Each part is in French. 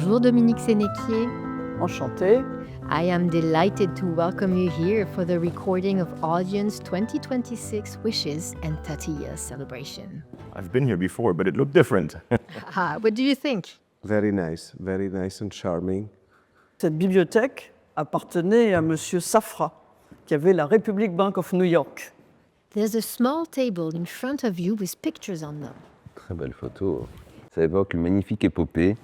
Bonjour Dominique Sénéquier. Enchanté. I am delighted to welcome you here for the recording of Ardian's 2026 Wishes and 30 Years celebration. I've been here before, but it looked different. What do you think? Very nice and charming. Cette bibliothèque appartenait à Monsieur Safra, qui avait la Republic Bank of New York. There's a small table in front of you with pictures on them. Très belle photo. Ça évoque une magnifique épopée.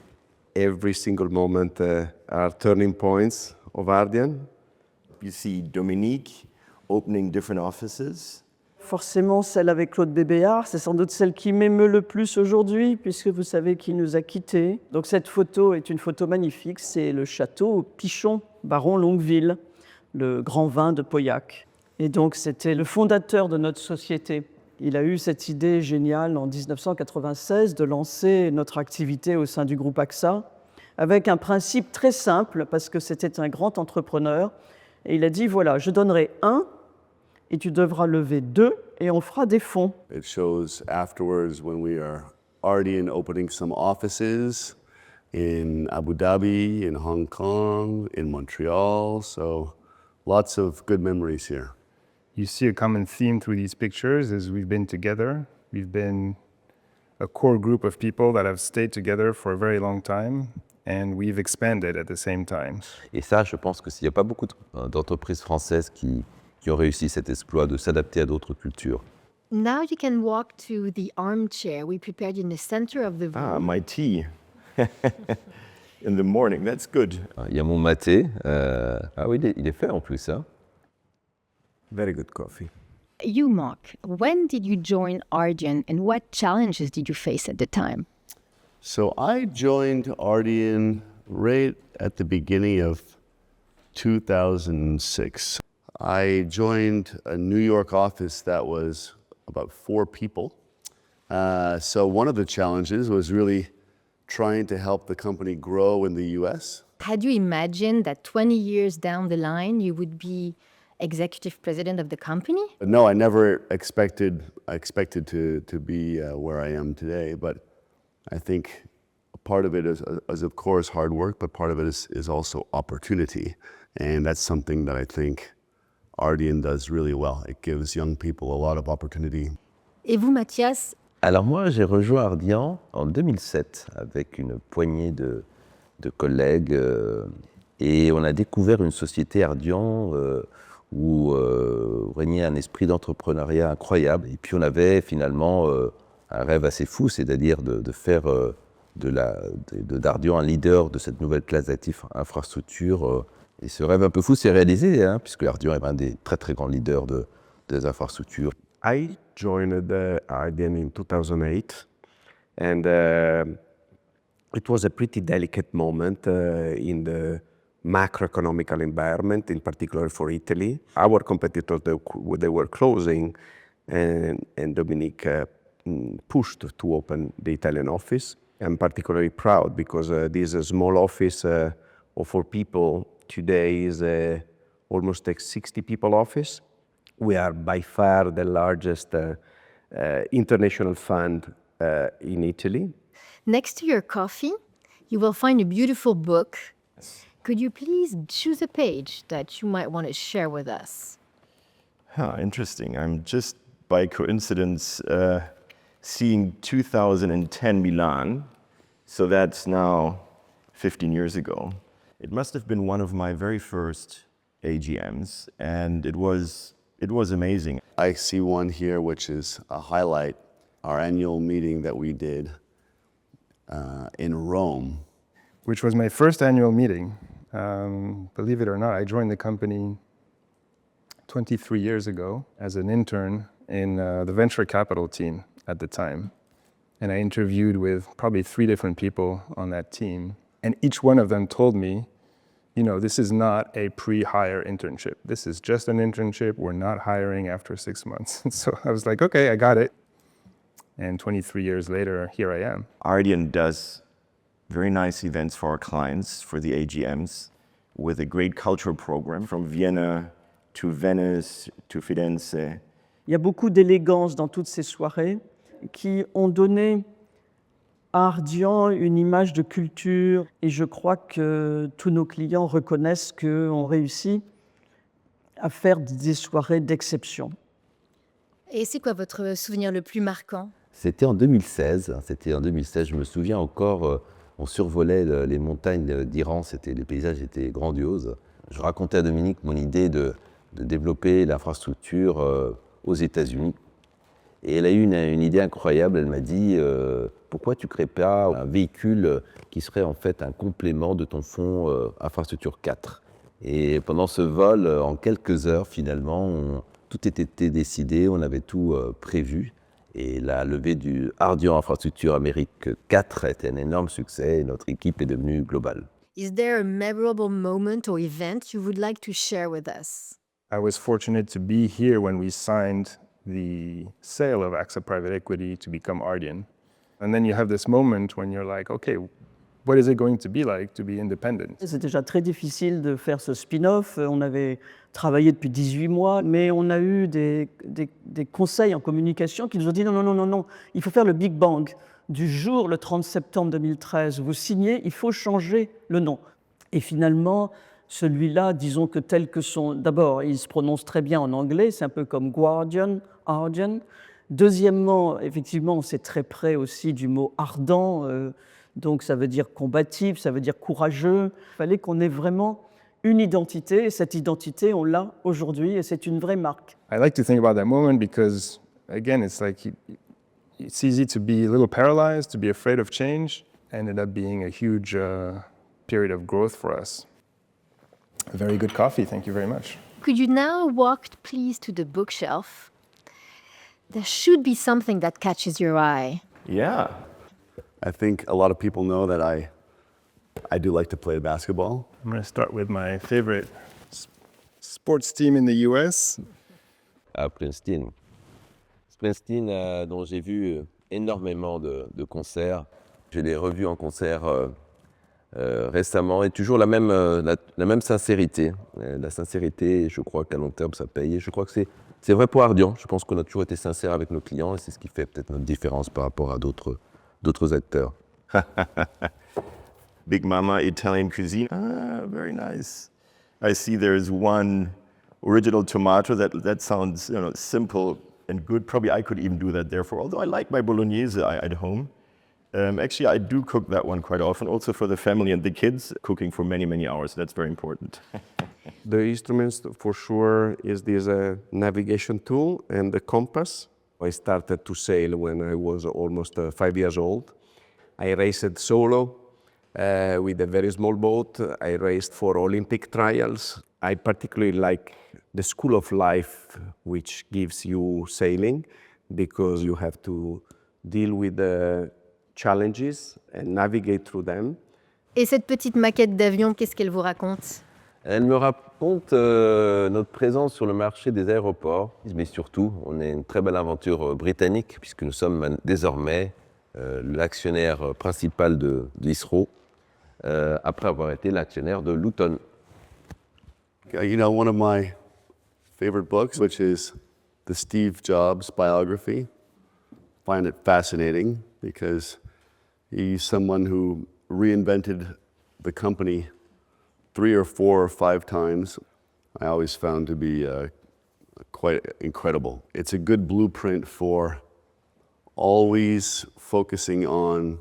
Every single moment are turning points of Ardian. You see Dominique opening different offices. Forcément, celle avec Claude Bébéard, c'est sans doute celle qui m'émeut le plus aujourd'hui, puisque vous savez qu'il nous a quittés. Donc cette photo est une photo magnifique, c'est le château Pichon, baron Longueville, le grand vin de Pauillac. Et donc c'était le fondateur de notre société. Il a eu cette idée géniale en 1996 de lancer notre activité au sein du groupe AXA, avec un principe très simple, parce que c'était un grand entrepreneur. Et il a dit, voilà, je donnerai 1, et tu devras lever 2, et on fera des fonds. It shows afterwards when we are Ardian opening some offices in Abu Dhabi, in Hong Kong, in Montreal. So lots of good memories here. You see a common theme through these pictures is we've been together. We've been a core group of people that have stayed together for a very long time, and we've expanded at the same time. Et ça, je pense que s'il n'y a pas beaucoup d'entreprises françaises qui ont réussi cet exploit de s'adapter à d'autres cultures. Now you can walk to the armchair we prepared in the center of the room. My tea. In the morning, that's good. Il y a mon maté. Ah oui, il est fait en plus. Hein. Very good coffee. You, Mark, when did you join Ardian and what challenges did you face at the time? So I joined Ardian right at the beginning of 2006. I joined a New York office that was about 4 people. So one of the challenges was really trying to help the company grow in the US. Had you imagined that 20 years down the line you would be executive president of the company? No, I never expected to be where I am today, but I think part of it is of course hard work, but part of it is also opportunity. And that's something that I think Ardian does really well. It gives young people a lot of opportunity. Et vous, Mathias? Alors moi, j'ai rejoint Ardian en 2007 avec une poignée de collègues et on a découvert une société Ardian où régnait un esprit d'entrepreneuriat incroyable. Et puis on avait finalement un rêve assez fou, c'est-à-dire de faire d'Ardian un leader de cette nouvelle classe d'actifs infrastructures. Et ce rêve un peu fou s'est réalisé, hein, puisque Ardian est un des très très grands leaders des infrastructures. I joined Ardian in 2008, and it was a pretty delicate moment in the macroeconomical environment, in particular for Italy. Our competitors, they were closing, and Dominique pushed to open the Italian office. I'm particularly proud because this small office of 4 people today is almost a 60 people office. We are by far the largest international fund in Italy. Next to your coffee, you will find a beautiful book. Could you please choose a page that you might want to share with us? Interesting. I'm just by coincidence seeing 2010 Milan. So that's now 15 years ago. It must have been one of my very first AGMs, and it was amazing. I see one here which is a highlight, our annual meeting that we did in Rome. Which was my first annual meeting. Believe it or not, I joined the company 23 years ago as an intern in the venture capital team at the time. And I interviewed with probably 3 different people on that team. And each one of them told me, you know, this is not a pre-hire internship. This is just an internship. We're not hiring after 6 months. So I was like, okay, I got it. And 23 years later, here I am. Ardian does very nice events for our clients, for the AGMs, with a great cultural program from Vienna to Venice to Firenze. Il y a beaucoup d'élégance dans toutes ces soirées qui ont donné à Ardian une image de culture et je crois que tous nos clients reconnaissent qu'on réussit à faire des soirées d'exception. Et c'est quoi votre souvenir le plus marquant? C'était en 2016. Je me souviens encore, on survolait les montagnes d'Iran, les paysages étaient grandioses. Je racontais à Dominique mon idée de développer l'infrastructure aux États-Unis. Et elle a eu une idée incroyable, elle m'a dit pourquoi tu ne crées pas un véhicule qui serait en fait un complément de ton fonds infrastructure 4. Et pendant ce vol, en quelques heures finalement, tout était décidé, on avait tout prévu. Et la levée du Ardian Infrastructure Amérique 4 a été un énorme succès et notre équipe est devenue globale. Is there a memorable moment or event you would like to share with us? I was fortunate to be here when we signed the sale of AXA Private Equity to become Ardian. And then you have this moment when you're like, okay, what is it going to be like to be independent? C'est déjà très difficile de faire ce spin-off. On avait travaillé depuis 18 mois, mais on a eu des conseils en communication qui nous ont dit non, il faut faire le Big Bang. Du jour, le 30 septembre 2013, vous signez, il faut changer le nom. Et finalement, celui-là, disons que tel que son... D'abord, il se prononce très bien en anglais, c'est un peu comme Guardian, Ardian. Deuxièmement, effectivement, c'est très près aussi du mot ardent, donc ça veut dire combatif, ça veut dire courageux. Il fallait qu'on ait vraiment une identité, et cette identité, on l'a aujourd'hui, et c'est une vraie marque. I like to think about that moment because, again, it's like it's easy to be a little paralyzed, to be afraid of change. Ended up being a huge period of growth for us. A very good coffee, thank you very much. Could you now walk, please, to the bookshelf? There should be something that catches your eye. Yeah. I think a lot of people know that I do like to play basketball. I'm going to start with my favorite sports team in the US. À Princeton. Princeton, dont j'ai vu énormément de concerts. Je l'ai revu en concert récemment et toujours la même sincérité. La sincérité, je crois qu'à long terme, ça paye. Et je crois que c'est vrai pour Ardian. Je pense qu'on a toujours été sincère avec nos clients et c'est ce qui fait peut-être notre différence par rapport à d'autres acteurs. Big Mama Italian cuisine. Ah, very nice. I see there's one original tomato that sounds simple and good. Probably I could even do that therefore, although I like my bolognese at home. Actually, I do cook that one quite often, also for the family and the kids, cooking for many, many hours. That's very important. The instruments, for sure, is this navigation tool and the compass. I started to sail when I was almost 5 years old. I raced solo with a very small boat. I raced for Olympic trials. I particularly like the school of life, which gives you sailing, because you have to deal with the challenges and navigate through them. Et cette petite maquette d'avion, qu'est-ce qu'elle vous raconte? Elle me raconte notre présence sur le marché des aéroports, mais surtout, on est une très belle aventure britannique, puisque nous sommes désormais l'actionnaire principal de l'ISRO, après avoir été l'actionnaire de Luton. You know, one of my favorite books, which is the Steve Jobs biography, I find it fascinating because he's someone who reinvented the company 3 or 4 or 5 times. I always found to be quite incredible. It's a good blueprint for always focusing on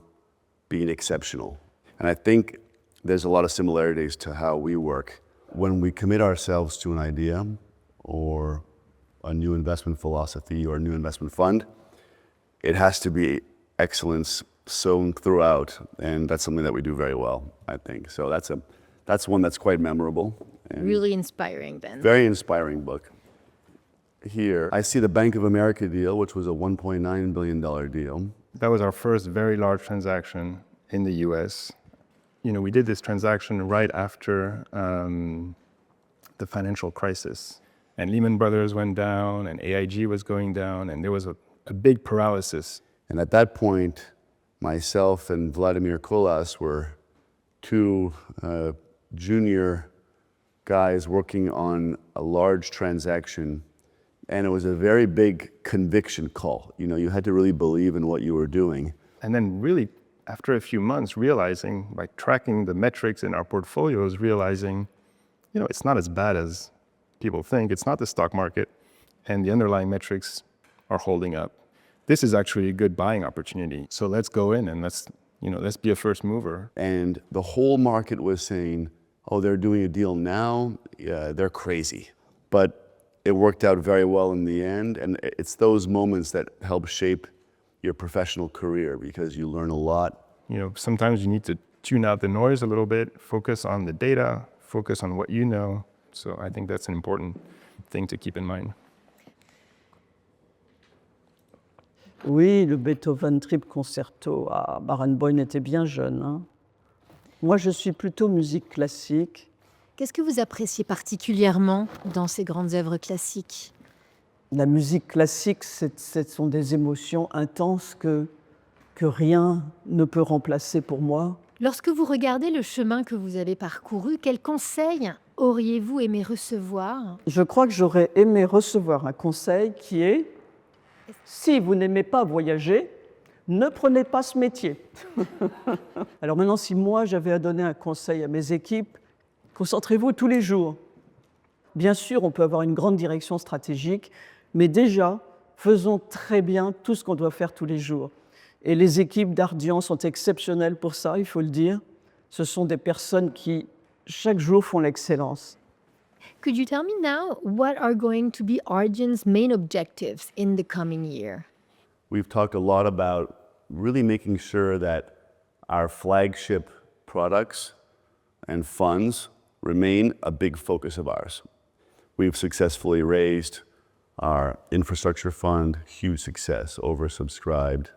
being exceptional. And I think there's a lot of similarities to how we work. When we commit ourselves to an idea or a new investment philosophy or a new investment fund, it has to be excellence sown throughout, and that's something that we do very well, I think. So that's one that's quite memorable. And Really inspiring, then. very inspiring book. Here, I see the Bank of America deal, which was a $1.9 billion deal. That was our first very large transaction in the US. You know, we did this transaction right after the financial crisis. And Lehman Brothers went down, and AIG was going down, and there was a big paralysis. And at that point, myself and Vladimir Kolas were 2 junior guys working on a large transaction. And it was a very big conviction call. You know, you had to really believe in what you were doing. And then really after a few months, realizing, by tracking the metrics in our portfolios, realizing, it's not as bad as people think. It's not the stock market, and the underlying metrics are holding up. This is actually a good buying opportunity. So let's go in and let's be a first mover. And the whole market was saying, oh, they're doing a deal now, yeah, they're crazy. But it worked out very well in the end, and it's those moments that help shape your professional career because you learn a lot. Sometimes you need to tune out the noise a little bit, focus on the data, focus on what you know. So I think that's an important thing to keep in mind. Oui, le Beethoven Trip Concerto à Barenboim était bien jeune, hein. Moi, je suis plutôt musique classique. Qu'est-ce que vous appréciez particulièrement dans ces grandes œuvres classiques? La musique classique, ce sont des émotions intenses que rien ne peut remplacer pour moi. Lorsque vous regardez le chemin que vous avez parcouru, quels conseils auriez-vous aimé recevoir? Je crois que j'aurais aimé recevoir un conseil qui est « Si vous n'aimez pas voyager, ne prenez pas ce métier. » Alors maintenant, si moi j'avais à donner un conseil à mes équipes, concentrez-vous tous les jours. Bien sûr, on peut avoir une grande direction stratégique, mais déjà, faisons très bien tout ce qu'on doit faire tous les jours. Et les équipes d'Ardian sont exceptionnelles pour ça, il faut le dire. Ce sont des personnes qui, chaque jour, font l'excellence. Could you tell me now what are going to be Ardian's main objectives in the coming year? We've talked a lot about really making sure that our flagship products and funds remain a big focus of ours. We've successfully raised our infrastructure fund, huge success, oversubscribed.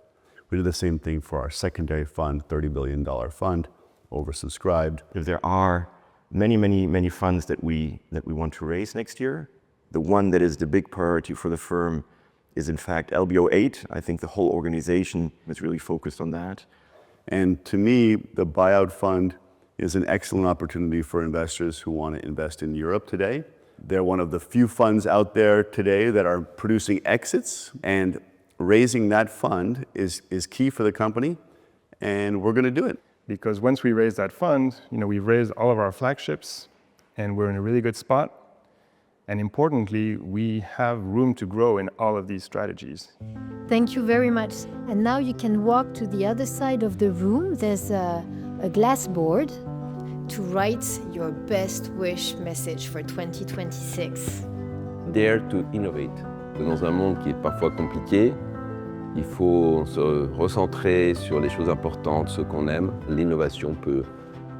We did the same thing for our secondary fund, $30 billion fund, oversubscribed. There are many funds that we want to raise next year. The one that is the big priority for the firm is in fact LBO8. I think the whole organization is really focused on that. And to me, the buyout fund is an excellent opportunity for investors who want to invest in Europe today. They're one of the few funds out there today that are producing exits, and raising that fund is key for the company, and we're going to do it. Because once we raise that fund, we've raised all of our flagships and we're in a really good spot. And importantly, we have room to grow in all of these strategies. Thank you very much. And now you can walk to the other side of the room. There's a glass board to write your best wish message for 2026. Dare to innovate. Dans un monde qui est parfois compliqué, il faut se recentrer sur les choses importantes, ce qu'on aime. L'innovation peut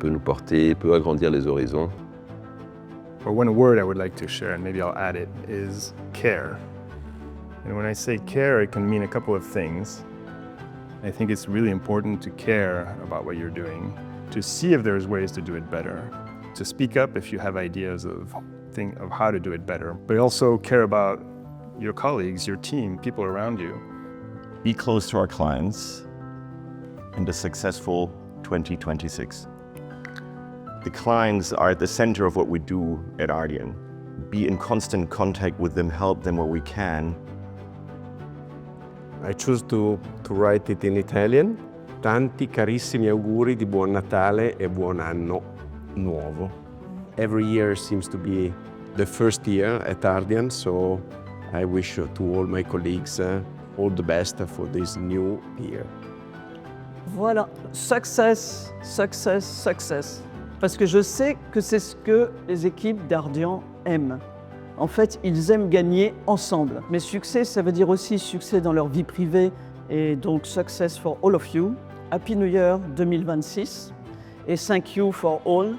nous porter, peut agrandir les horizons. But one word I would like to share, and maybe I'll add it, is care. And when I say care, it can mean a couple of things. I think it's really important to care about what you're doing, to see if there's ways to do it better, to speak up if you have ideas of how to do it better, but also care about your colleagues, your team, people around you. Be close to our clients and a successful 2026. The clients are at the center of what we do at Ardian. Be in constant contact with them, help them where we can. I choose to write it in Italian. Tanti carissimi auguri di buon Natale e buon anno nuovo. Every year seems to be the first year at Ardian, so I wish to all my colleagues all the best for this new year. Voilà, success, success, success. Parce que je sais que c'est ce que les équipes d'Ardian aiment. En fait, ils aiment gagner ensemble. Mais succès, ça veut dire aussi succès dans leur vie privée. Et donc, success for all of you. Happy New Year 2026. Et thank you for all,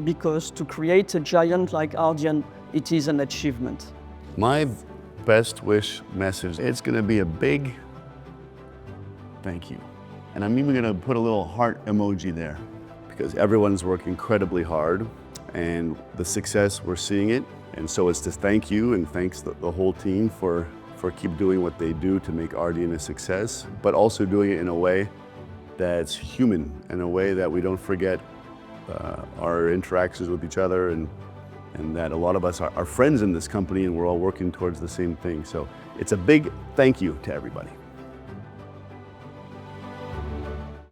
because to create a giant like Ardian, it is an achievement. My best wish message, it's going to be a big thank you. And I'm even going to put a little heart emoji there, because everyone's worked incredibly hard, and the success, we're seeing it. And so it's to thank you and thanks the whole team for keep doing what they do to make Ardian a success, but also doing it in a way that's human, in a way that we don't forget our interactions with each other, and that a lot of us are friends in this company and we're all working towards the same thing. So it's a big thank you to everybody.